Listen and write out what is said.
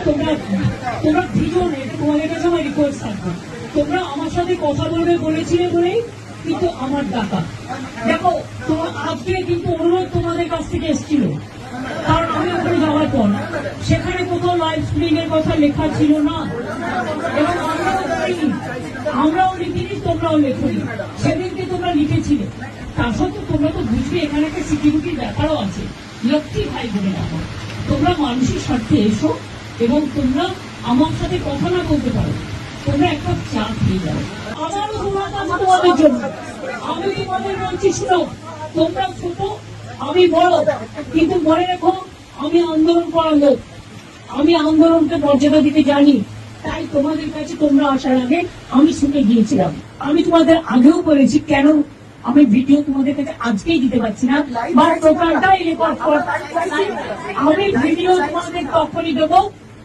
তোমরা তোমরা ভিডিও নেই, তোমাদের কাছে আমার রিকোয়েস্ট থাকবে, তোমরা আমার সাথে কথা বলবে বলেছিলে বলেই কিন্তু আমার ডাকা। দেখো তোমার আজকে কিন্তু অনুরোধ তোমাদের কাছ থেকে এসেছিল, কারণ আমি ওখানে যাওয়ার পর সেখানে কোথাও লাইভ স্ট্রিমিং এর কথা লেখা ছিল না, এবং আমরাও লিখিনি, তোমরাও লেখনি। সেদিনকে তোমরা লিখেছিলে, তার সত্ত্বেও তোমরা তো বুঝবে এখানে একটা সিকিউরিটির ব্যাপারও আছে। লক্ষ্মী ভাই বলে রাখো, তোমরা মানুষের স্বার্থে এসো, এবং তোমরা আমার সাথে কথা না বলতে পারো, তোমরা একটা চা খেয়ে যাও। আমারও তোমাদের জন্য আমি তোমাদের বলছি, শুনো, তোমরা ছোট, আমি বড়, কিন্তু মনে রেখো আমি আন্দোলন করার লোক, আমি আন্দোলনকে মর্যাদা দিতে জানি। তাই তোমাদের কাছে তোমরা আসার আগে আমি শুনে গিয়েছিলাম। আমি তোমাদের আগেও বলেছি কেন আমি ভিডিও তোমাদের কাছে আজকেই দিতে পারছি না, বা টোটালটাই রেকর্ড কর, আমি ভিডিও তোমাদের তখনই দেবো